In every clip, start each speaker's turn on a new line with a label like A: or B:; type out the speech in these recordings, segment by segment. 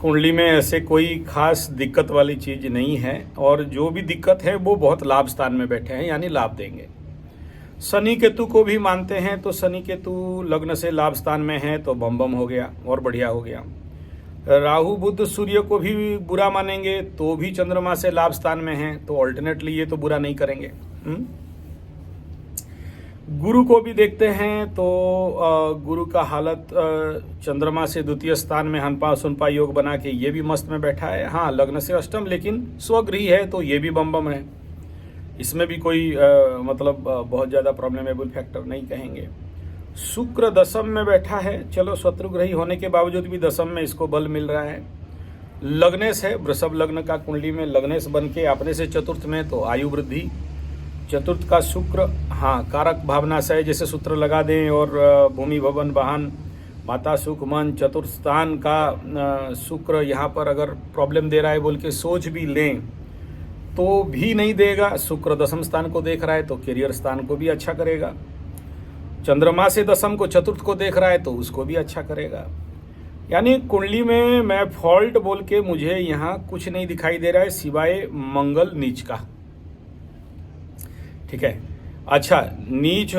A: कुंडली में ऐसे कोई खास दिक्कत वाली चीज नहीं है, और जो भी दिक्कत है वो बहुत लाभ स्थान में बैठे हैं, यानी लाभ देंगे। शनि केतु को भी मानते हैं तो शनि केतु लग्न से लाभ स्थान में है तो बम बम हो गया और बढ़िया हो गया। राहु बुध सूर्य को भी बुरा मानेंगे तो भी चंद्रमा से लाभ स्थान में है, तो ऑल्टरनेटली ये तो बुरा नहीं करेंगे। गुरु को भी देखते हैं तो गुरु का हालत चंद्रमा से द्वितीय स्थान में हनपा सुनपा योग बना के ये भी मस्त में बैठा है। हाँ, लग्न से अष्टम लेकिन स्वगृही है तो ये भी बम बम है, इसमें भी कोई मतलब बहुत ज़्यादा प्रॉब्लमेबल फैक्टर नहीं कहेंगे। शुक्र दशम में बैठा है, चलो शत्रुग्रही होने के बावजूद भी दशम में इसको बल मिल रहा है। लग्नेश है, वृषभ लग्न का कुंडली में लग्नेश बन के अपने से चतुर्थ में तो आयु वृद्धि। चतुर्थ का शुक्र, हाँ, कारक भावना से जैसे सूत्र लगा दें और भूमि भवन वाहन माता सुख मन, चतुर्थ स्थान का शुक्र यहाँ पर अगर प्रॉब्लम दे रहा है बोल के सोच भी लें तो भी नहीं देगा। शुक्र दशम स्थान को देख रहा है तो करियर स्थान को भी अच्छा करेगा। चंद्रमा से दशम को चतुर्थ को देख रहा है तो उसको भी अच्छा करेगा। यानी कुंडली में मैं फॉल्ट बोल के मुझे यहाँ कुछ नहीं दिखाई दे रहा है सिवाय मंगल नीच का। ठीक है, अच्छा नीच,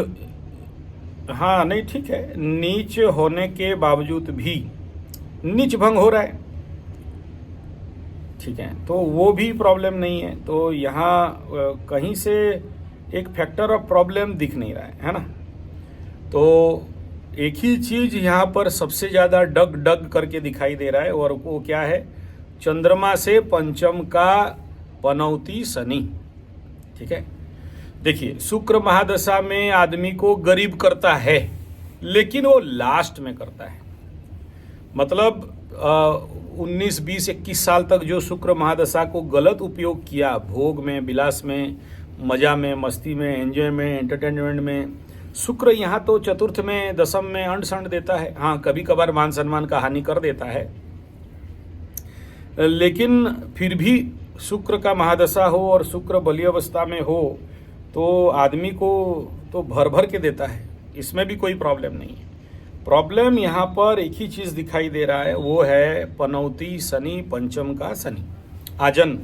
A: हाँ नहीं ठीक है, नीच होने के बावजूद भी नीच भंग हो रहा है, ठीक है, तो वो भी प्रॉब्लम नहीं है। तो यहाँ कहीं से एक फैक्टर ऑफ प्रॉब्लम दिख नहीं रहा है ना। तो एक ही चीज यहाँ पर सबसे ज़्यादा डग डग करके दिखाई दे रहा है, और वो क्या है, चंद्रमा से पंचम का पनौती शनि। ठीक है, देखिए शुक्र महादशा में आदमी को गरीब करता है, लेकिन वो लास्ट में करता है। मतलब 19, 20, 21 साल तक जो शुक्र महादशा को गलत उपयोग किया, भोग में, विलास में, मजा में, मस्ती में, एंजॉय में, एंटरटेनमेंट में, शुक्र यहाँ तो चतुर्थ में दशम में अंड संड देता है। हाँ, कभी कभार मान सम्मान का हानि कर देता है, लेकिन फिर भी शुक्र का महादशा हो और शुक्र बली अवस्था में हो तो आदमी को तो भर भर के देता है, इसमें भी कोई प्रॉब्लम नहीं है। प्रॉब्लम यहाँ पर एक ही चीज दिखाई दे रहा है, वो है पनौती शनि, पंचम का शनि। आजन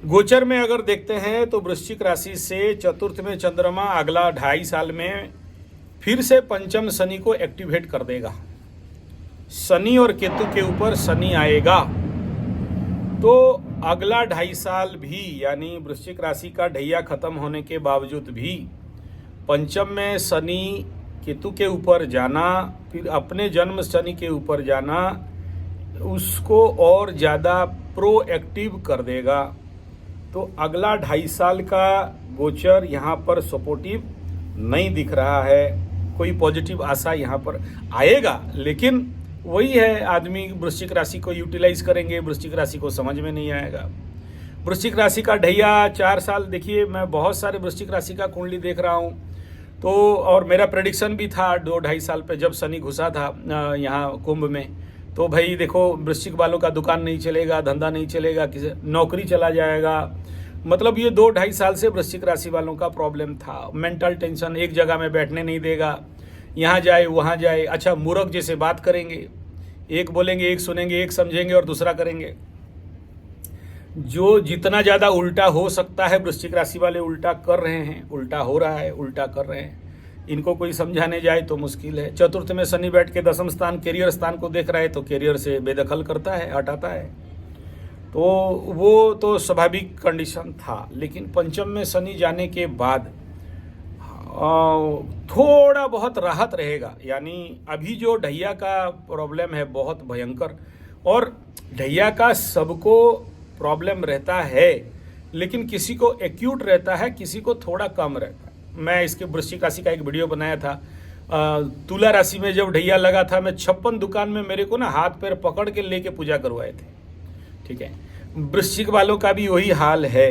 A: गोचर में अगर देखते हैं तो वृश्चिक राशि से चतुर्थ में चंद्रमा अगला 2.5 साल में फिर से पंचम शनि को एक्टिवेट कर देगा। शनि और केतु के ऊपर शनि आएगा तो अगला 2.5 साल भी, यानी वृश्चिक राशि का ढैया खत्म होने के बावजूद भी पंचम में शनि केतु के ऊपर जाना, फिर अपने जन्म शनि के ऊपर जाना, उसको और ज़्यादा प्रोएक्टिव कर देगा। तो अगला 2.5 साल का गोचर यहाँ पर सपोर्टिव नहीं दिख रहा है, कोई पॉजिटिव आशा यहाँ पर आएगा, लेकिन वही है, आदमी वृश्चिक राशि को यूटिलाइज करेंगे, वृश्चिक राशि को समझ में नहीं आएगा। वृश्चिक राशि का ढैया 4 साल, देखिए मैं बहुत सारे वृश्चिक राशि का कुंडली देख रहा हूँ तो, और मेरा प्रेडिक्शन भी था 2-2.5 साल पे जब शनि घुसा था यहाँ कुंभ में, तो भाई देखो वृश्चिक वालों का दुकान नहीं चलेगा, धंधा नहीं चलेगा, किसी नौकरी चला जाएगा। मतलब ये 2-2.5 साल से वृश्चिक राशि वालों का प्रॉब्लम था। मेंटल टेंशन, एक जगह में बैठने नहीं देगा, यहाँ जाए वहाँ जाए। अच्छा, मूर्ख जैसे बात करेंगे, एक बोलेंगे, एक सुनेंगे, एक समझेंगे और दूसरा करेंगे। जो जितना ज़्यादा उल्टा हो सकता है वृश्चिक राशि वाले उल्टा कर रहे हैं, उल्टा हो रहा है, उल्टा कर रहे हैं। इनको कोई समझाने जाए तो मुश्किल है। चतुर्थ में शनि बैठ के दशम स्थान करियर स्थान को देख रहा है तो करियर से बेदखल करता है, हटाता है, तो वो तो स्वाभाविक कंडीशन था। लेकिन पंचम में शनि जाने के बाद थोड़ा बहुत राहत रहेगा। यानी अभी जो ढैया का प्रॉब्लम है बहुत भयंकर, और ढैया का सबको प्रॉब्लम रहता है, लेकिन किसी को एक्यूट रहता है, किसी को थोड़ा कम रहता है। मैं इसके वृश्चिक राशि का एक वीडियो बनाया था। तुला राशि में जब ढैया लगा था, मैं 56 दुकान में मेरे को ना हाथ पैर पकड़ के लेके पूजा करवाए थे। ठीक है, वृश्चिक वालों का भी वही हाल है।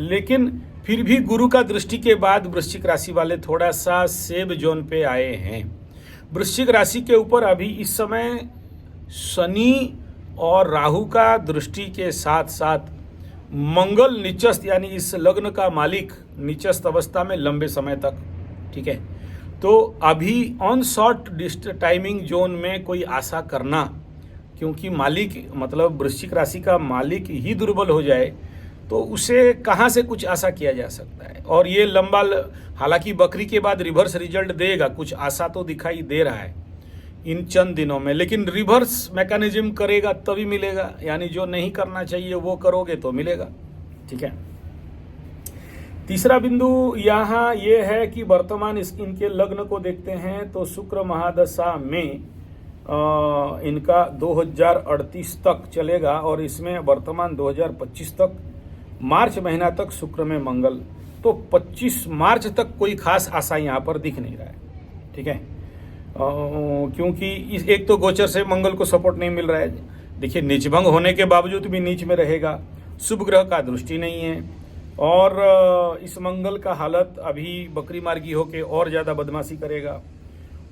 A: लेकिन फिर भी गुरु का दृष्टि के बाद वृश्चिक राशि वाले थोड़ा सा सेफ जोन पे आए हैं। वृश्चिक राशि के ऊपर अभी इस समय शनि और राहु का दृष्टि के साथ साथ मंगल निचस्त, यानी इस लग्न का मालिक निचस्त अवस्था में लंबे समय तक। ठीक है, तो अभी ऑन शॉर्ट टाइमिंग जोन में कोई आशा करना क्योंकि मालिक मतलब वृश्चिक राशि का मालिक ही दुर्बल हो जाए तो उसे कहाँ से कुछ आशा किया जा सकता है। और ये लंबा हालांकि बकरी के बाद रिवर्स रिजल्ट देगा, कुछ आशा तो दिखाई दे रहा है इन चंद दिनों में, लेकिन रिवर्स मैकेनिज्म करेगा तभी मिलेगा, यानी जो नहीं करना चाहिए वो करोगे तो मिलेगा। ठीक है। तीसरा बिंदु यहाँ ये है कि वर्तमान इनके लग्न को देखते हैं तो शुक्र महादशा में इनका 2038 तक चलेगा और इसमें वर्तमान 2025 तक मार्च महीना तक शुक्र में मंगल, तो 25 मार्च तक कोई खास आशा यहाँ पर दिख नहीं रहा है। ठीक है। क्योंकि इस एक तो गोचर से मंगल को सपोर्ट नहीं मिल रहा है। देखिए नीचभंग होने के बावजूद भी नीच में रहेगा, शुभ ग्रह का दृष्टि नहीं है और इस मंगल का हालत अभी बकरी मार्गी होके और ज़्यादा बदमाशी करेगा।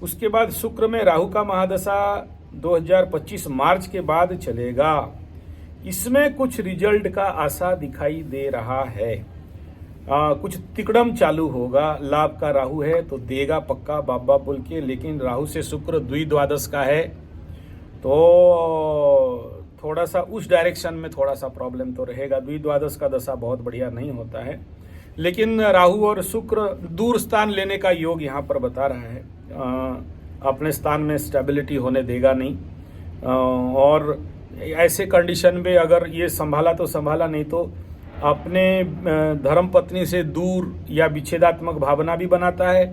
A: उसके बाद शुक्र में राहु का महादशा 2025 मार्च के बाद चलेगा, इसमें कुछ रिजल्ट का आशा दिखाई दे रहा है। कुछ तिकड़म चालू होगा, लाभ का राहु है तो देगा पक्का बाबा बोल के, लेकिन राहु से शुक्र द्विद्वादश का है तो थोड़ा सा उस डायरेक्शन में थोड़ा सा प्रॉब्लम तो रहेगा। द्विद्वादश का दशा बहुत बढ़िया नहीं होता है, लेकिन राहु और शुक्र दूर स्थान लेने का योग यहाँ पर बता रहा है। अपने स्थान में स्टेबिलिटी होने देगा नहीं और ऐसे कंडीशन में अगर ये संभाला तो संभाला, नहीं तो अपने धर्म पत्नी से दूर या विच्छेदात्मक भावना भी बनाता है,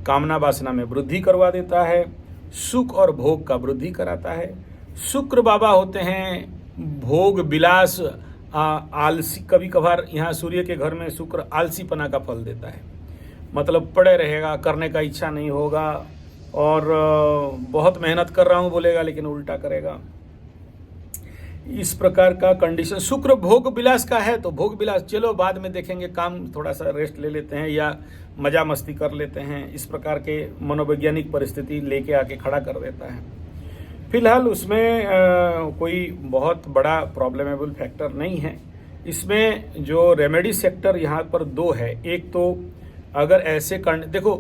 A: कामना वासना में वृद्धि करवा देता है, सुख और भोग का वृद्धि कराता है। शुक्र बाबा होते हैं भोग विलास आलसी, कभी कभार यहाँ सूर्य के घर में शुक्र आलसीपना का फल देता है, मतलब पड़े रहेगा, करने का इच्छा नहीं होगा और बहुत मेहनत कर रहा हूँ बोलेगा लेकिन उल्टा करेगा। इस प्रकार का कंडीशन शुक्र भोग विलास का है तो भोग विलास चलो बाद में देखेंगे, काम थोड़ा सा रेस्ट ले लेते हैं या मजा मस्ती कर लेते हैं, इस प्रकार के मनोवैज्ञानिक परिस्थिति लेके आके खड़ा कर देता है। फिलहाल उसमें कोई बहुत बड़ा प्रॉब्लमेबल फैक्टर नहीं है। इसमें जो रेमेडी सेक्टर यहाँ पर दो है, एक तो अगर ऐसे देखो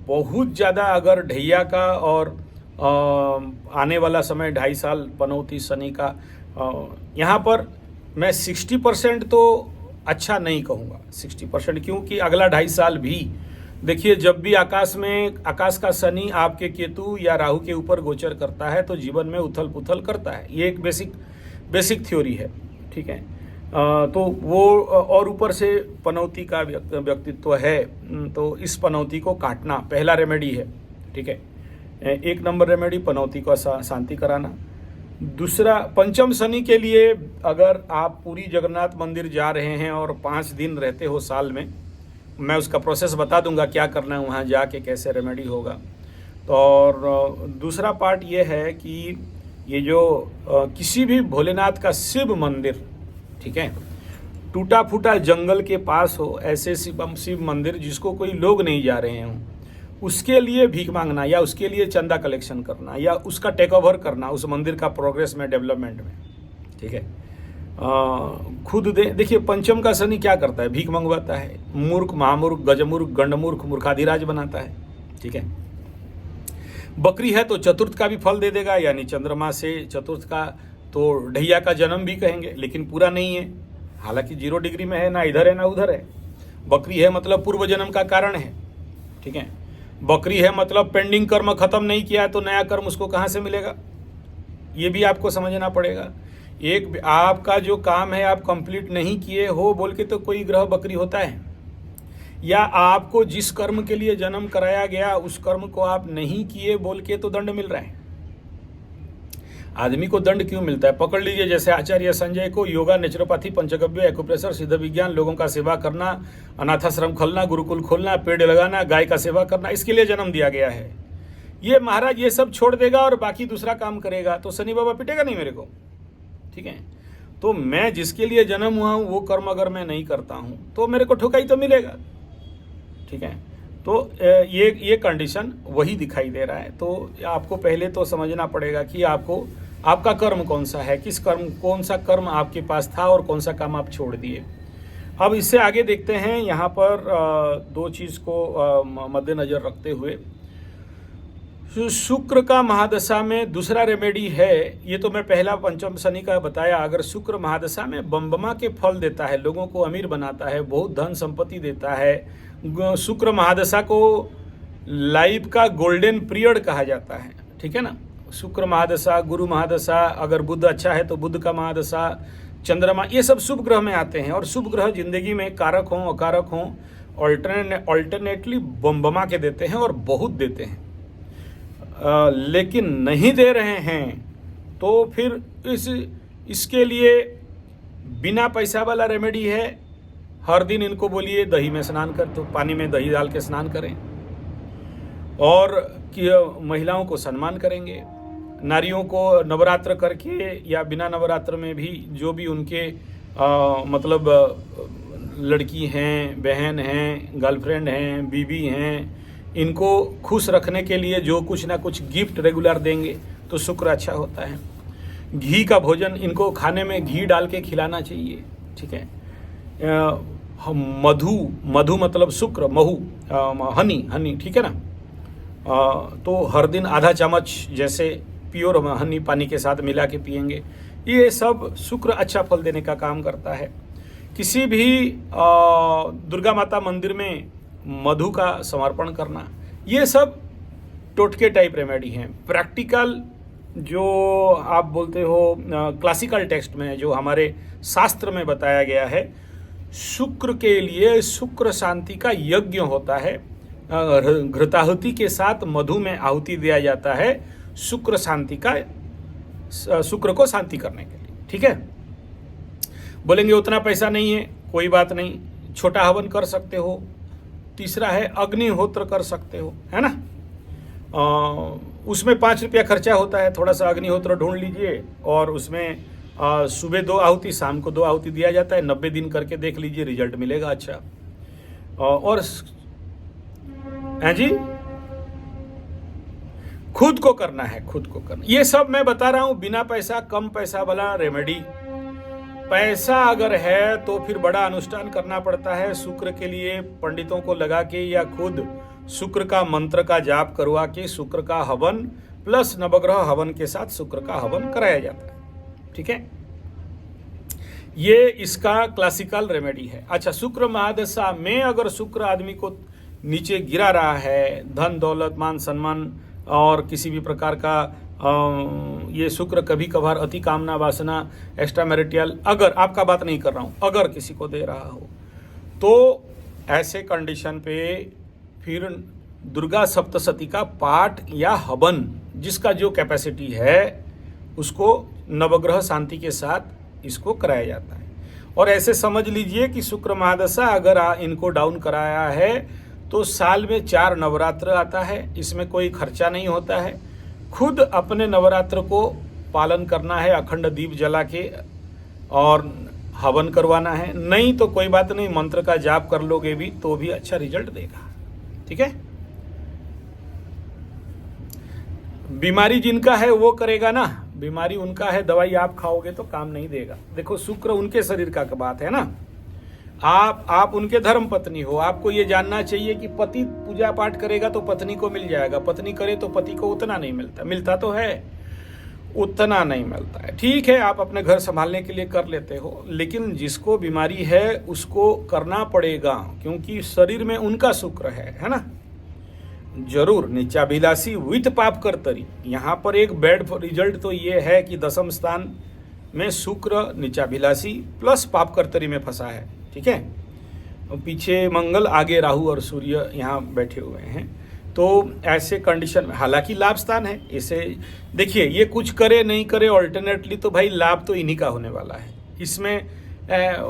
A: बहुत ज़्यादा अगर ढैया का और आने वाला समय 2.5 साल पनौती शनि का, यहाँ पर मैं 60% तो अच्छा नहीं कहूँगा, 60%, क्योंकि अगला 2.5 साल भी देखिए जब भी आकाश का शनि आपके केतु या राहु के ऊपर गोचर करता है तो जीवन में उथल पुथल करता है। ये एक बेसिक थ्योरी है। ठीक है। तो वो और ऊपर से पनौती का व्यक्तित्व है, तो इस पनौती को काटना पहला रेमेडी है। ठीक है। 1 नंबर रेमेडी पनौती को शांति कराना। दूसरा, पंचम शनि के लिए अगर आप पूरी जगन्नाथ मंदिर जा रहे हैं और 5 दिन रहते हो साल में, मैं उसका प्रोसेस बता दूंगा क्या करना है वहाँ जाके, कैसे रेमेडी होगा। तो और दूसरा पार्ट ये है कि ये जो किसी भी भोलेनाथ का शिव मंदिर, ठीक है, टूटा फूटा जंगल के पास हो, ऐसे शिव मंदिर जिसको कोई लोग नहीं जा रहे हों, उसके लिए भीख मांगना या उसके लिए चंदा कलेक्शन करना या उसका टेक ओवर करना उस मंदिर का प्रोग्रेस में, डेवलपमेंट में। ठीक है। खुद देखिए पंचम का शनि क्या करता है, भीख मंगवाता है, मूर्ख, महामूर्ख, गजमूर्ख, गंडमूर्ख, मूर्खाधिराज बनाता है। ठीक है। बकरी है तो चतुर्थ का भी फल दे देगा, यानी चंद्रमा से चतुर्थ का, तो ढैया का जन्म भी कहेंगे लेकिन पूरा नहीं है, हालांकि 0 डिग्री में है, ना इधर है ना उधर है। बकरी है मतलब पूर्व जन्म का कारण है। ठीक है। बकरी है मतलब पेंडिंग कर्म खत्म नहीं किया है तो नया कर्म उसको कहाँ से मिलेगा, ये भी आपको समझना पड़ेगा। एक आपका जो काम है आप कंप्लीट नहीं किए हो बोल के तो कोई ग्रह बकरी होता है, या आपको जिस कर्म के लिए जन्म कराया गया उस कर्म को आप नहीं किए बोल के तो दंड मिल रहा है। आदमी को दंड क्यों मिलता है, पकड़ लीजिए, जैसे आचार्य संजय को योगा, नेचुरोपैथी, पंचगव्य, एक्यूप्रेशर, सिद्ध विज्ञान, लोगों का सेवा करना, अनाथाश्रम खोलना, गुरुकुल खोलना, पेड़ लगाना, गाय का सेवा करना, इसके लिए जन्म दिया गया है। ये महाराज ये सब छोड़ देगा और बाकी दूसरा काम करेगा तो शनि बाबा पिटेगा नहीं मेरे को। ठीक है। तो मैं जिसके लिए जन्म हुआ हूँ वो कर्म अगर मैं नहीं करता हूँ तो मेरे को ठुकाई तो मिलेगा। ठीक है। तो ये कंडीशन वही दिखाई दे रहा है। तो आपको पहले तो समझना पड़ेगा कि आपका कर्म कौन सा है, कौन सा कर्म आपके पास था और कौन सा काम आप छोड़ दिए। अब इससे आगे देखते हैं, यहाँ पर 2 चीज़ को मद्देनज़र रखते हुए शुक्र का महादशा में दूसरा रेमेडी है, ये तो मैं पहला पंचम शनि का बताया। अगर शुक्र महादशा में बमबमा के फल देता है, लोगों को अमीर बनाता है, बहुत धन संपत्ति देता है। शुक्र महादशा को लाइफ का गोल्डन पीरियड कहा जाता है, ठीक है ना। शुक्र महादशा, गुरु महादशा, अगर बुध अच्छा है तो बुध का महादशा, चंद्रमा, ये सब शुभ ग्रह में आते हैं। और शुभ ग्रह जिंदगी में कारक हों अकारक हों ऑल्टरनेटली बमबमा के देते हैं और बहुत देते हैं। लेकिन नहीं दे रहे हैं तो फिर इसके लिए बिना पैसा वाला रेमेडी है। हर दिन इनको बोलिए दही में स्नान कर, तो पानी में दही डाल के स्नान करें। और कि महिलाओं को सम्मान करेंगे, नारियों को नवरात्र करके या बिना नवरात्र में भी जो भी उनके मतलब लड़की हैं, बहन हैं, गर्लफ्रेंड हैं, बीवी हैं, इनको खुश रखने के लिए जो कुछ ना कुछ गिफ्ट रेगुलर देंगे तो शुक्र अच्छा होता है। घी का भोजन, इनको खाने में घी डाल के खिलाना चाहिए, ठीक है। मधु मतलब शुक्र, हनी, ठीक है ना। तो हर दिन आधा चम्मच जैसे प्योर हनी पानी के साथ मिला के पिएंगे। ये सब शुक्र अच्छा फल देने का काम करता है। किसी भी दुर्गा माता मंदिर में मधु का समर्पण करना, ये सब टोटके टाइप रेमेडी हैं। प्रैक्टिकल जो आप बोलते हो क्लासिकल टेक्स्ट में जो हमारे शास्त्र में बताया गया है, शुक्र के लिए शुक्र शांति का यज्ञ होता है। घृताहुति के साथ मधु में आहुति दिया जाता है शुक्र को शांति करने के लिए, ठीक है। बोलेंगे उतना पैसा नहीं है, कोई बात नहीं, छोटा हवन कर सकते हो। तीसरा है अग्निहोत्र कर सकते हो, है ना। उसमें 5 रुपया खर्चा होता है। थोड़ा सा अग्निहोत्र ढूंढ लीजिए और उसमें सुबह 2 आहुति, शाम को 2 आहुति दिया जाता है। 90 दिन करके देख लीजिए, रिजल्ट मिलेगा अच्छा। और हैं जी, खुद को करना है, खुद को करना। ये सब मैं बता रहा हूं बिना पैसा, कम पैसा वाला रेमेडी। पैसा अगर है तो फिर बड़ा अनुष्ठान करना पड़ता है। शुक्र के लिए पंडितों को लगा के या खुद शुक्र का मंत्र का जाप करवा के शुक्र का हवन प्लस नवग्रह हवन के साथ शुक्र का हवन कराया जाता है, ठीक है। ये इसका क्लासिकल रेमेडी है। अच्छा, शुक्र महादशा में अगर शुक्र आदमी को नीचे गिरा रहा है, धन दौलत मान सम्मान और किसी भी प्रकार का ये शुक्र कभी कभार अति कामना वासना एक्स्ट्रा मैरिटल, अगर आपका बात नहीं कर रहा हूं, अगर किसी को दे रहा हो तो ऐसे कंडीशन पे फिर दुर्गा सप्तशती का पाठ या हवन, जिसका जो कैपेसिटी है उसको नवग्रह शांति के साथ इसको कराया जाता है। और ऐसे समझ लीजिए कि शुक्र महादशा अगर इनको डाउन कराया है तो साल में 4 नवरात्र आता है। इसमें कोई खर्चा नहीं होता है। खुद अपने नवरात्र को पालन करना है, अखंड दीप जला के और हवन करवाना है। नहीं तो कोई बात नहीं, मंत्र का जाप कर लोगे भी तो भी अच्छा रिजल्ट देगा, ठीक है। बीमारी जिनका है वो करेगा ना, बीमारी उनका है, दवाई आप खाओगे तो काम नहीं देगा। देखो शुक्र उनके शरीर का बात है ना। आप उनके धर्म पत्नी हो, आपको ये जानना चाहिए कि पति पूजा पाठ करेगा तो पत्नी को मिल जाएगा, पत्नी करे तो पति को उतना नहीं मिलता, मिलता तो है, उतना नहीं मिलता है। ठीक है, आप अपने घर संभालने के लिए कर लेते हो, लेकिन जिसको बीमारी है उसको करना पड़ेगा, क्योंकि शरीर में उनका शुक्र है ना। जरूर नीचाभिलाषी विथ पाप कर्तरी। यहाँ पर एक बैड रिजल्ट तो ये है कि 10वें स्थान में शुक्र नीचाभिलाषी प्लस पाप कर्तरी में फंसा है, ठीक है। पीछे मंगल, आगे राहु और सूर्य यहाँ बैठे हुए हैं। तो ऐसे कंडीशन में, हालांकि लाभ स्थान है, इसे देखिए, ये कुछ करे नहीं करे ऑल्टरनेटली तो भाई लाभ तो इन्हीं का होने वाला है। इसमें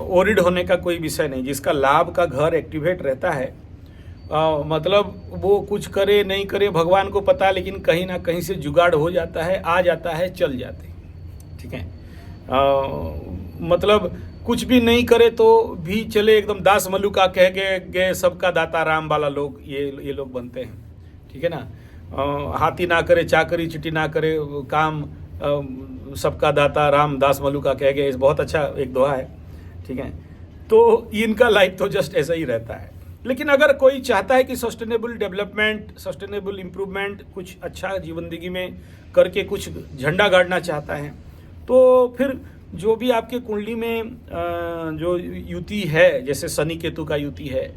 A: ओरिड होने का कोई विषय नहीं। जिसका लाभ का घर एक्टिवेट रहता है, मतलब वो कुछ करे नहीं करे भगवान को पता, लेकिन कहीं ना कहीं से जुगाड़ हो जाता है, आ जाता है, चल जाते हैं, ठीक है। मतलब कुछ भी नहीं करे तो भी चले, एकदम दास मल्लुका कह गए सबका दाता राम वाला लोग ये लोग बनते हैं, ठीक है ना। हाथी ना करे चाकरी, चिट्ठी ना करे काम, सबका दाता राम दास मल्लुका कह गए, बहुत अच्छा एक दोहा है, ठीक है। तो इनका लाइफ तो जस्ट ऐसा ही रहता है। लेकिन अगर कोई चाहता है कि सस्टेनेबल डेवलपमेंट, सस्टेनेबल इम्प्रूवमेंट, कुछ अच्छा जीवन जिंदगी में करके कुछ झंडा गाड़ना चाहता है, तो फिर जो भी आपके कुंडली में जो युति है, जैसे शनि केतु का युति है,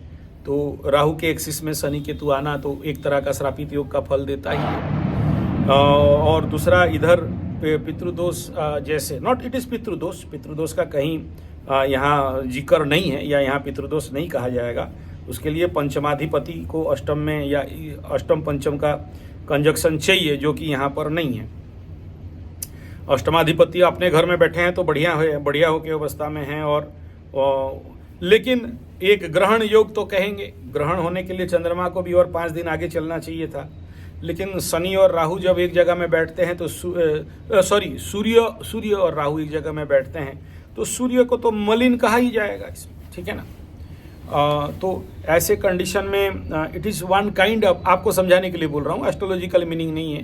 A: तो राहु के एक्सिस में शनि केतु आना तो एक तरह का श्रापित योग का फल देता ही है। और दूसरा इधर पितृदोष, जैसे नॉट इट इज़ पितृदोष का कहीं यहाँ जिक्र नहीं है, या यहाँ पितृदोष नहीं कहा जाएगा। उसके लिए पंचमाधिपति को अष्टम में या अष्टम पंचम का कंजक्शन चाहिए, जो कि यहाँ पर नहीं है। अष्टमाधिपति अपने घर में बैठे हैं तो बढ़िया हो के अवस्था में हैं, और लेकिन एक ग्रहण योग तो कहेंगे। ग्रहण होने के लिए चंद्रमा को भी और 5 दिन आगे चलना चाहिए था, लेकिन शनि और राहु जब एक जगह में बैठते हैं तो सूर्य और राहु एक जगह में बैठते हैं तो सूर्य को तो मलिन कहा ही जाएगा इसमें, ठीक है ना। तो ऐसे कंडीशन में it is one kind of, आपको समझाने के लिए बोल रहा हूँ, एस्ट्रोलॉजिकल मीनिंग नहीं है,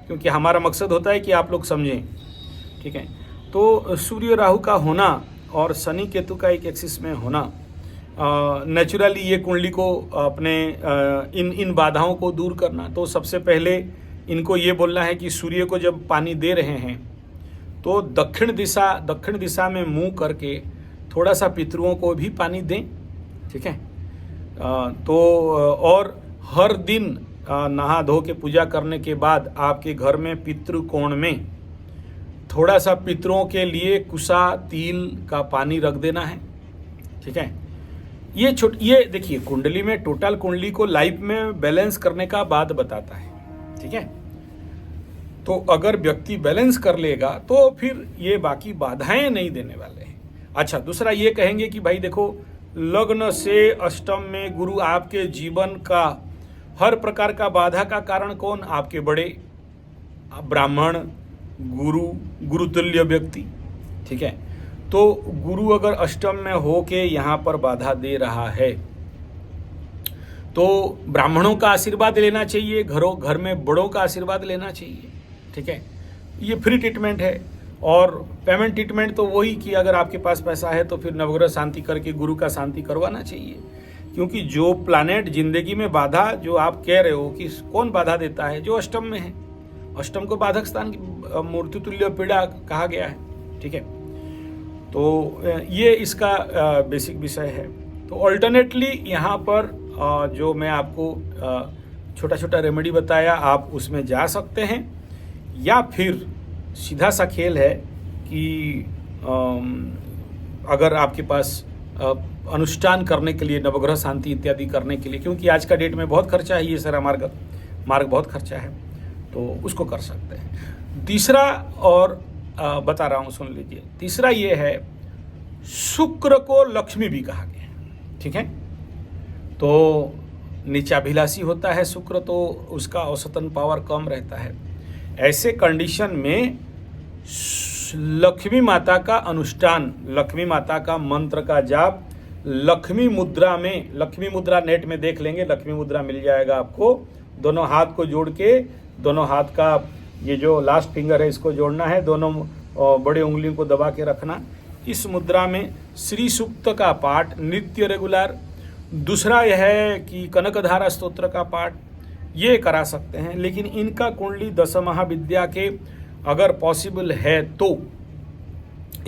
A: क्योंकि हमारा मकसद होता है कि आप लोग समझें, ठीक है। तो सूर्य राहु का होना और शनि केतु का एक एक्सिस में होना नेचुरली ये कुंडली को अपने इन बाधाओं को दूर करना। तो सबसे पहले इनको ये बोलना है कि सूर्य को जब पानी दे रहे हैं तो दक्षिण दिशा में मुंह करके थोड़ा सा पितरों को भी पानी दें, ठीक है। तो और हर दिन नहा धो के पूजा करने के बाद आपके घर में पितृकोण में थोड़ा सा पितरों के लिए कुसा तिल का पानी रख देना है, ठीक है। ये देखिए, कुंडली में टोटल कुंडली को लाइफ में बैलेंस करने का बात बताता है, ठीक है। तो अगर व्यक्ति बैलेंस कर लेगा तो फिर ये बाकी बाधाएं नहीं देने वाले हैं। अच्छा, दूसरा ये कहेंगे कि भाई देखो, लग्न से अष्टम में गुरु आपके जीवन का हर प्रकार का बाधा का कारण कौन? आपके बड़े, ब्राह्मण, गुरुतुल्य व्यक्ति, ठीक है। तो गुरु अगर अष्टम में हो के यहाँ पर बाधा दे रहा है तो ब्राह्मणों का आशीर्वाद लेना चाहिए, घर में बड़ों का आशीर्वाद लेना चाहिए, ठीक है। ये फ्री ट्रीटमेंट है। और पेमेंट ट्रीटमेंट तो वही कि अगर आपके पास पैसा है तो फिर नवग्रह शांति करके गुरु का शांति करवाना चाहिए, क्योंकि जो प्लानेट जिंदगी में बाधा जो आप कह रहे हो कि कौन बाधा देता है, जो अष्टम में है, अष्टम को बाधक स्थान की मूर्ति तुल्य पीड़ा कहा गया है, ठीक है। तो ये इसका बेसिक विषय है। तो अल्टरनेटली यहाँ पर जो मैं आपको छोटा छोटा रेमेडी बताया, आप उसमें जा सकते हैं, या फिर सीधा सा खेल है कि अगर आपके पास अनुष्ठान करने के लिए, नवग्रह शांति इत्यादि करने के लिए, क्योंकि आज का डेट में बहुत खर्चा है, ये सारा मार्ग बहुत खर्चा है, तो उसको कर सकते हैं। तीसरा और बता रहा हूँ, सुन लीजिए। तीसरा ये है, शुक्र को लक्ष्मी भी कहा गया है, ठीक है। तो नीचाभिलाषी होता है शुक्र, तो उसका औसतन पावर कम रहता है। ऐसे कंडीशन में लक्ष्मी माता का अनुष्ठान, लक्ष्मी माता का मंत्र का जाप लक्ष्मी मुद्रा में, लक्ष्मी मुद्रा नेट में देख लेंगे, लक्ष्मी मुद्रा मिल जाएगा आपको। दोनों हाथ को जोड़ के, दोनों हाथ का ये जो लास्ट फिंगर है इसको जोड़ना है, दोनों बड़े उंगलियों को दबा के रखना। इस मुद्रा में श्री सूक्त का पाठ नित्य रेगुलर। दूसरा यह है कि कनकधारा स्तोत्र का पाठ ये करा सकते हैं। लेकिन इनका कुंडली दश महाविद्या के अगर पॉसिबल है तो,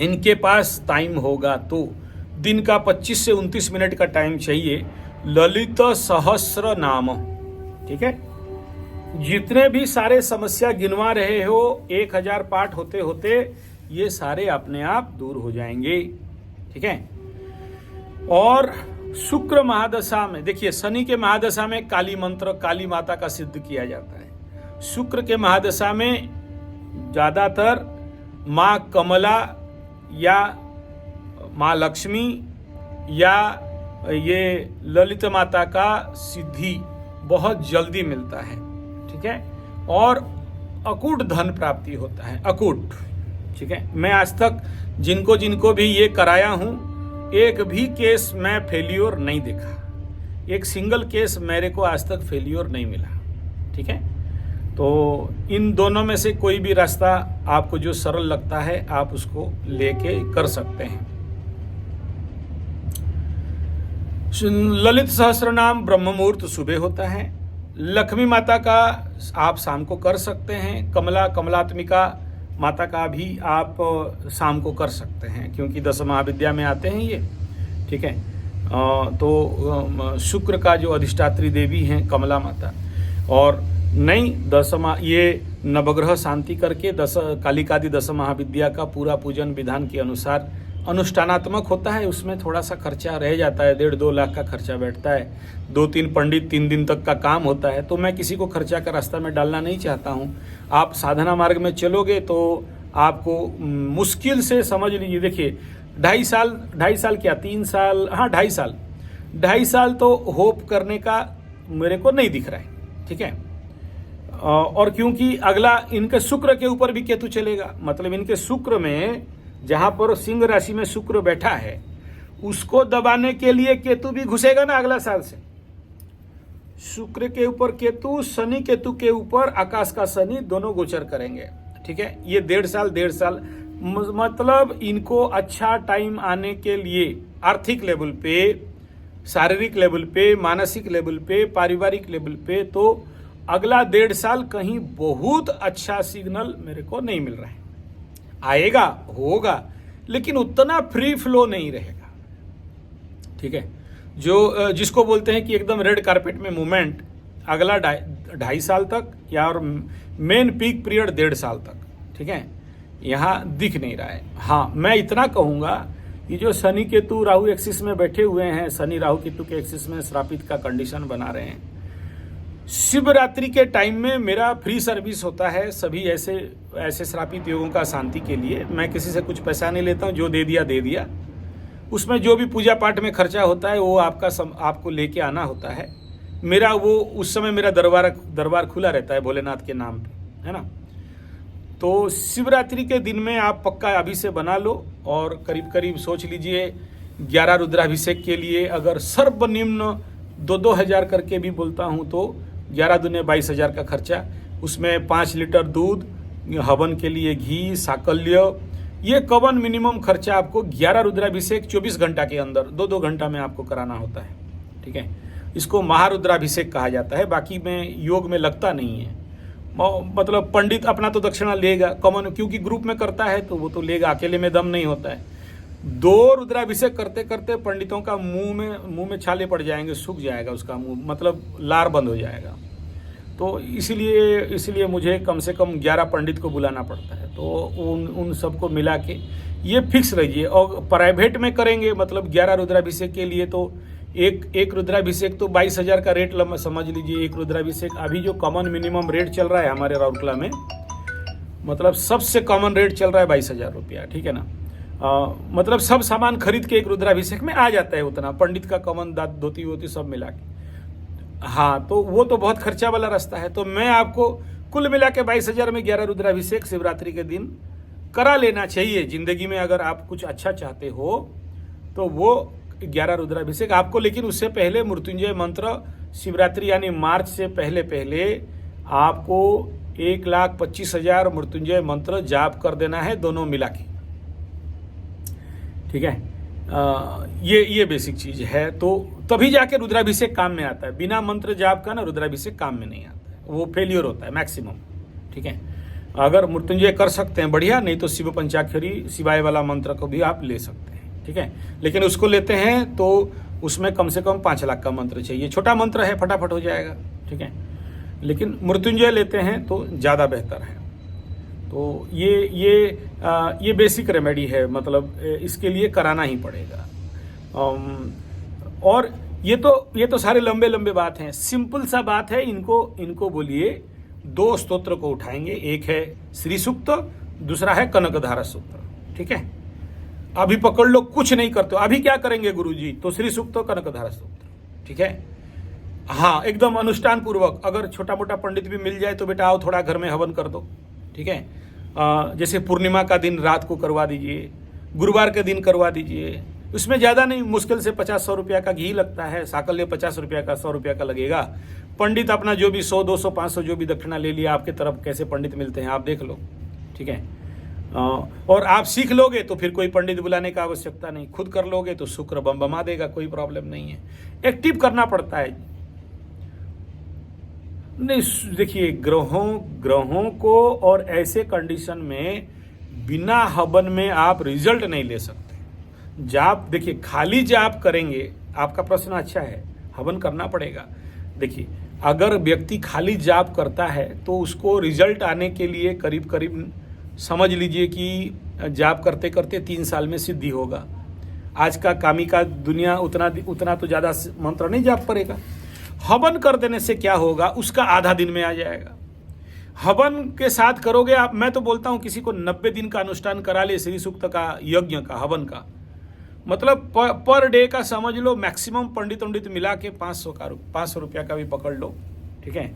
A: इनके पास टाइम होगा तो दिन का 25 से 29 मिनट का टाइम चाहिए। ललित सहस्र नाम, ठीक है। जितने भी सारे समस्या गिनवा रहे हो, 1000 पाठ होते होते ये सारे अपने आप दूर हो जाएंगे, ठीक है। और शुक्र महादशा में देखिए, शनि के महादशा में काली मंत्र, काली माता का सिद्ध किया जाता है। शुक्र के महादशा में ज्यादातर माँ कमला या माँ लक्ष्मी या ये ललित माता का सिद्धि बहुत जल्दी मिलता है, ठीक है। और अकूट धन प्राप्ति होता है, अकूट, ठीक है। मैं आज तक जिनको भी ये कराया हूँ, एक भी केस मैं फेल्योर नहीं देखा। एक सिंगल केस मेरे को आज तक फेल्योर नहीं मिला, ठीक है। तो इन दोनों में से कोई भी रास्ता आपको जो सरल लगता है आप उसको लेके कर सकते हैं। ललित सहस्रनाम ब्रह्म मुहूर्त सुबह होता है। लक्ष्मी माता का आप शाम को कर सकते हैं। कमलात्मिका माता का भी आप शाम को कर सकते हैं, क्योंकि दस महाविद्या में आते हैं ये, ठीक है। तो शुक्र का जो अधिष्ठात्री देवी हैं कमला माता, और नहीं ये नवग्रह शांति करके कालिकादि दस महाविद्या का पूरा पूजन विधान के अनुसार अनुष्ठानात्मक होता है। उसमें थोड़ा सा खर्चा रह जाता है, 1.5-2 लाख का खर्चा बैठता है। 2-3 पंडित 3 दिन तक का काम होता है, तो मैं किसी को खर्चा का रास्ता में डालना नहीं चाहता हूँ। आप साधना मार्ग में चलोगे तो आपको मुश्किल से समझ लीजिए, देखिए 2.5 साल क्या 3 साल, हाँ 2.5 साल तो होप करने का मेरे को नहीं दिख रहा है, ठीक है। और क्योंकि अगला इनके शुक्र के ऊपर भी केतु चलेगा, मतलब इनके शुक्र में जहां पर सिंह राशि में शुक्र बैठा है उसको दबाने के लिए केतु भी घुसेगा ना अगला साल से। शुक्र के ऊपर केतु, शनि केतु के ऊपर आकाश का शनि दोनों गोचर करेंगे, ठीक है। ये 1.5 साल मतलब इनको अच्छा टाइम आने के लिए आर्थिक लेवल पे, शारीरिक लेवल पे, मानसिक लेवल पे, पारिवारिक लेवल पे, तो अगला 1.5 साल कहीं बहुत अच्छा सिग्नल मेरे को नहीं मिल रहा है। आएगा, होगा, लेकिन उतना फ्री फ्लो नहीं रहेगा, ठीक है। जो जिसको बोलते हैं कि एकदम रेड कारपेट में मूवमेंट अगला 2.5 साल तक, या और मेन पीक पीरियड 1.5 साल तक, ठीक है, यहाँ दिख नहीं रहा है। हाँ, मैं इतना कहूँगा कि जो शनि केतु राहु एक्सिस में बैठे हुए हैं, शनि राहु केतु के एक्सिस में श्रापित का कंडीशन बना रहे हैं। शिवरात्रि के टाइम में मेरा फ्री सर्विस होता है सभी ऐसे श्रापित योगों का शांति के लिए। मैं किसी से कुछ पैसा नहीं लेता हूँ, जो दे दिया। उसमें जो भी पूजा पाठ में खर्चा होता है वो आपको लेके आना होता है। मेरा वो उस समय मेरा दरबार खुला रहता है भोलेनाथ के नाम पे, है ना। तो शिवरात्रि के दिन में आप पक्का अभी से बना लो, और करीब करीब सोच लीजिए 11 रुद्राभिषेक के लिए अगर सर्वनिम्न 2-2 हज़ार करके भी बोलता हूँ तो 11 दूने 22,000 का खर्चा। उसमें 5 लीटर दूध, हवन के लिए घी, साकल्य, ये कवन मिनिमम खर्चा आपको 11 रुद्राभिषेक 24 घंटा के अंदर 2-2 घंटा में आपको कराना होता है, ठीक है। इसको महारुद्राभिषेक कहा जाता है। बाकी में योग में लगता नहीं है, मतलब पंडित अपना तो दक्षिणा लेगा कॉमन, क्योंकि ग्रुप में करता है तो वो तो लेगा, अकेले में दम नहीं होता है। 2 रुद्राभिषेक करते करते पंडितों का मुंह में छाले पड़ जाएंगे, सूख जाएगा उसका मुंह, मतलब लार बंद हो जाएगा। तो इसीलिए मुझे कम से कम 11 पंडित को बुलाना पड़ता है। तो उन सबको मिला के ये फिक्स रहिए। और प्राइवेट में करेंगे मतलब 11 रुद्राभिषेक के लिए तो एक रुद्राभिषेक तो 22,000 का रेट समझ लीजिए। एक रुद्राभिषेक अभी जो कॉमन मिनिमम रेट चल रहा है हमारे राउरकेला में, मतलब सबसे कॉमन रेट चल रहा है 22,000 रुपया, ठीक है ना। मतलब सब सामान खरीद के एक रुद्राभिषेक में आ जाता है उतना, पंडित का कॉमन धोती वोती सब मिला के। हाँ, तो वो तो बहुत खर्चा वाला रास्ता है। तो मैं आपको कुल मिला के 22,000 में 11 रुद्राभिषेक शिवरात्रि के दिन करा लेना चाहिए। जिंदगी में अगर आप कुछ अच्छा चाहते हो तो वो 11 रुद्राभिषेक आपको, लेकिन उससे पहले मृत्युंजय मंत्र शिवरात्रि यानी मार्च से पहले आपको 1,25,000 मृत्युंजय मंत्र जाप कर देना है, दोनों मिला के, ठीक है। ये बेसिक चीज है। तो तभी जाके रुद्राभिषेक काम में आता है। बिना मंत्र जाप का ना रुद्राभिषेक काम में नहीं आता है, वो फेलियर होता है मैक्सिमम, ठीक है। अगर मृत्युंजय कर सकते हैं बढ़िया, नहीं तो शिव पंचाक्षरी शिवाय वाला मंत्र को भी आप ले सकते हैं, ठीक है। लेकिन उसको लेते हैं तो उसमें कम से कम 5 लाख का मंत्र चाहिए। छोटा मंत्र है, फटाफट हो जाएगा, ठीक है। लेकिन मृत्युंजय लेते हैं तो ज़्यादा बेहतर है। तो ये बेसिक रेमेडी है, मतलब इसके लिए कराना ही पड़ेगा। और ये तो सारे लंबे बात हैं। सिंपल सा बात है, इनको बोलिए 2 स्तोत्र को उठाएंगे। एक है श्री सूक्त, दूसरा है कनकधारा सूक्त, ठीक है। अभी पकड़ लो, कुछ नहीं करते हो, अभी क्या करेंगे गुरुजी? तो श्री सूक्त कनकधारा सूक्त, ठीक है। हाँ, एकदम अनुष्ठान पूर्वक। अगर छोटा मोटा पंडित भी मिल जाए तो बेटा आओ थोड़ा घर में हवन कर दो, ठीक है। जैसे पूर्णिमा का दिन रात को करवा दीजिए, गुरुवार के दिन करवा दीजिए। उसमें ज़्यादा नहीं, मुश्किल से 50-100 रुपया का घी लगता है, साकल्य 50 रुपया का, 100 रुपया का लगेगा। पंडित अपना जो भी 100, 200, 500 जो भी दक्षिणा ले लिया, आपके तरफ कैसे पंडित मिलते हैं आप देख लो, ठीक है। और आप सीख लोगे तो फिर कोई पंडित बुलाने का आवश्यकता नहीं, खुद कर लोगे तो शुक्र बम देगा, कोई प्रॉब्लम नहीं है। एक्टिव करना पड़ता है। नहीं देखिए, ग्रहों को और ऐसे कंडीशन में बिना हवन में आप रिजल्ट नहीं ले सकते। जाप देखिए, खाली जाप करेंगे, आपका प्रश्न अच्छा है, हवन करना पड़ेगा। देखिए, अगर व्यक्ति खाली जाप करता है तो उसको रिजल्ट आने के लिए करीब करीब समझ लीजिए कि जाप करते करते 3 साल में सिद्धि होगा। आज का कामी का दुनिया उतना तो ज़्यादा मंत्र नहीं जाप करेगा। हवन कर देने से क्या होगा, उसका आधा दिन में आ जाएगा। हवन के साथ करोगे आप, मैं तो बोलता हूँ किसी को 90 दिन का अनुष्ठान करा ले, श्री सूक्त का, यज्ञ का, हवन का, मतलब पर डे का समझ लो, मैक्सिमम पंडित मिला के 500 रुपया का भी पकड़ लो, ठीक है।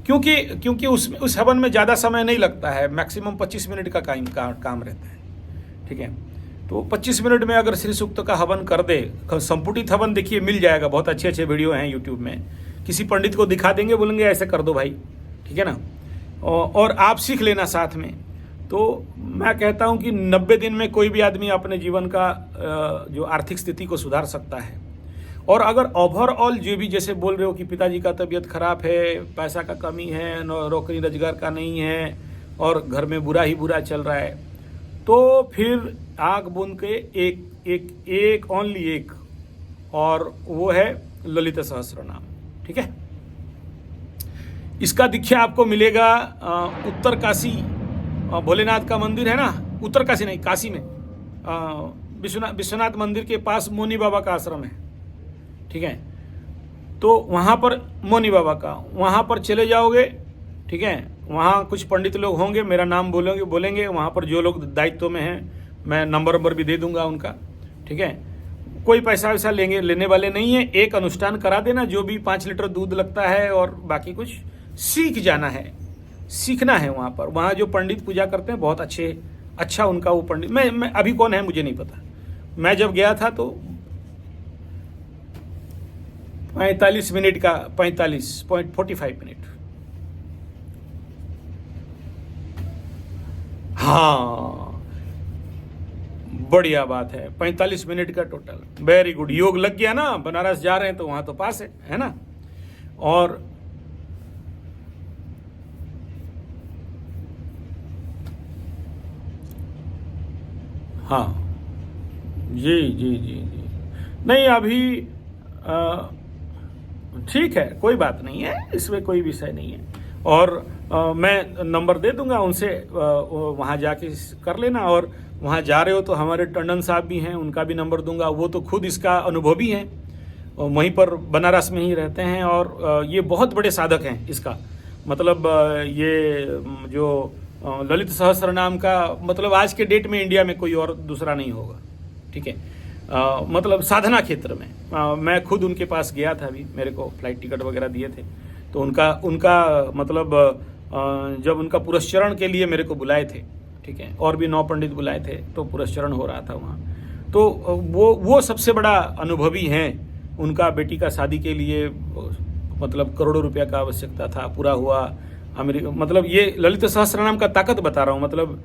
A: क्योंकि उस हवन में ज़्यादा समय नहीं लगता है, मैक्सिमम 25 मिनट का काम रहता है, ठीक है। तो 25 मिनट में अगर श्री सूक्त का हवन कर दे, संपुटित हवन देखिए मिल जाएगा, बहुत अच्छे वीडियो हैं यूट्यूब में, किसी पंडित को दिखा देंगे, बोलेंगे ऐसे कर दो भाई, ठीक है ना, और आप सीख लेना साथ में। तो मैं कहता हूं कि 90 दिन में कोई भी आदमी अपने जीवन का जो आर्थिक स्थिति को सुधार सकता है। और अगर ओवरऑल जो भी, जैसे बोल रहे हो कि पिताजी का तबीयत खराब है, पैसा का कमी है, नौकरी रोजगार का नहीं है और घर में बुरा ही बुरा चल रहा है, तो फिर आग बूंद के एक ओनली एक, और वो है ललित सहस्त्र नाम, ठीक है। इसका दीक्षा आपको मिलेगा उत्तर काशी, भोलेनाथ का मंदिर है ना, उत्तर काशी नहीं, काशी में विश्वनाथ मंदिर के पास मोनी बाबा का आश्रम है, ठीक है। तो वहाँ पर मोनी बाबा का, वहाँ पर चले जाओगे, ठीक है। वहाँ कुछ पंडित लोग होंगे, मेरा नाम बोलेंगे वहाँ पर जो लोग दायित्व में हैं, मैं नंबर भी दे दूंगा उनका, ठीक है। कोई पैसा वैसा लेने वाले नहीं है। एक अनुष्ठान करा देना, जो भी 5 लीटर दूध लगता है, और बाकी कुछ सीख जाना है, सीखना है वहाँ पर। वहाँ जो पंडित पूजा करते हैं बहुत अच्छा उनका वो पंडित, मैं अभी कौन है मुझे नहीं पता, मैं जब गया था तो 45 मिनट का, 45.45 मिनट, हाँ बढ़िया बात है, 45 मिनट का टोटल, वेरी गुड। योग लग गया ना, बनारस जा रहे हैं तो वहां तो पास है ना। और हाँ जी, नहीं अभी ठीक है, कोई बात नहीं है, इसमें कोई विषय नहीं है। और मैं नंबर दे दूंगा उनसे, वहाँ जाके कर लेना। और वहाँ जा रहे हो तो हमारे टंडन साहब भी हैं, उनका भी नंबर दूंगा, वो तो खुद इसका अनुभवी हैं, वहीं पर बनारस में ही रहते हैं, और ये बहुत बड़े साधक हैं इसका। मतलब ये जो ललित सहस्त्र नाम का, मतलब आज के डेट में इंडिया में कोई और दूसरा नहीं होगा, ठीक है। मतलब साधना क्षेत्र में मैं खुद उनके पास गया था, अभी मेरे को फ्लाइट टिकट वगैरह दिए थे, तो उनका मतलब जब उनका पुरस्चरण के लिए मेरे को बुलाए थे, ठीक है, और भी 9 पंडित बुलाए थे, तो पुरस्चरण हो रहा था वहाँ। तो वो सबसे बड़ा अनुभवी हैं। उनका बेटी का शादी के लिए मतलब करोड़ों रुपया का आवश्यकता था, पूरा हुआ। अमेरिका, मतलब ये ललित सहस्त्र नाम का ताकत बता रहा हूँ, मतलब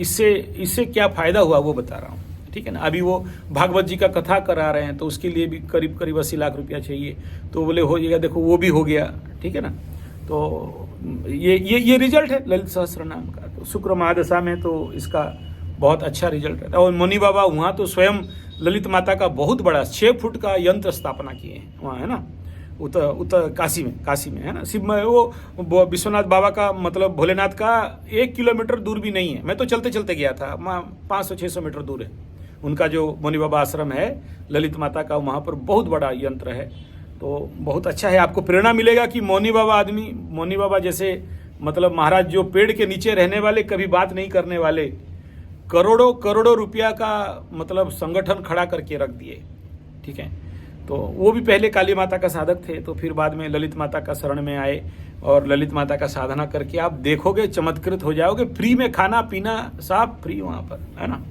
A: इससे क्या फ़ायदा हुआ वो बता रहा हूँ, ठीक है ना। अभी वो भागवत जी का कथा करा रहे हैं, तो उसके लिए भी करीब 80 लाख रुपया चाहिए, तो बोले हो जाएगा, देखो वो भी हो गया, ठीक है ना। तो ये रिजल्ट है ललित सहस्त्र नाम का। तो शुक्र महादशा में तो इसका बहुत अच्छा रिजल्ट रहता है। और मुनि बाबा वहाँ तो स्वयं ललित माता का बहुत बड़ा 6 फुट का यंत्र स्थापना किए हैं वहाँ, है ना, उत्तर काशी में है ना। शिव में वो विश्वनाथ बाबा का, मतलब भोलेनाथ का 1 किलोमीटर दूर भी नहीं है, मैं तो चलते चलते गया था, 500-600 मीटर दूर है उनका जो मुनि बाबा आश्रम है ललित माता का, वहाँ पर बहुत बड़ा यंत्र है। तो बहुत अच्छा है, आपको प्रेरणा मिलेगा कि मौनी बाबा जैसे, मतलब महाराज जो पेड़ के नीचे रहने वाले, कभी बात नहीं करने वाले, करोड़ों रुपया का मतलब संगठन खड़ा करके रख दिए, ठीक है। तो वो भी पहले काली माता का साधक थे, तो फिर बाद में ललित माता का शरण में आए, और ललित माता का साधना करके आप देखोगे, चमत्कृत हो जाओगे। फ्री में खाना पीना सब फ्री वहाँ पर, है ना।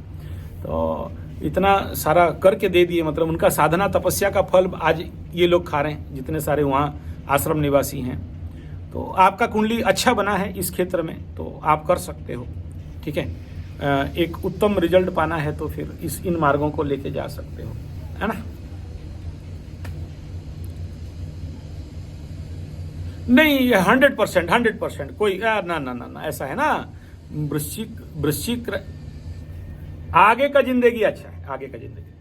A: तो इतना सारा करके दे दिए, मतलब उनका साधना तपस्या का फल आज ये लोग खा रहे हैं, जितने सारे वहाँ आश्रम निवासी हैं। तो आपका कुंडली अच्छा बना है इस क्षेत्र में, तो आप कर सकते हो, ठीक है। एक उत्तम रिजल्ट पाना है तो फिर इन मार्गों को लेके जा सकते हो, है ना। नहीं, 100% कोई ना ना ना ना ऐसा है ना। वृश्चिक वृश्चिक आगे का जिंदगी अच्छा है, आगे का जिंदगी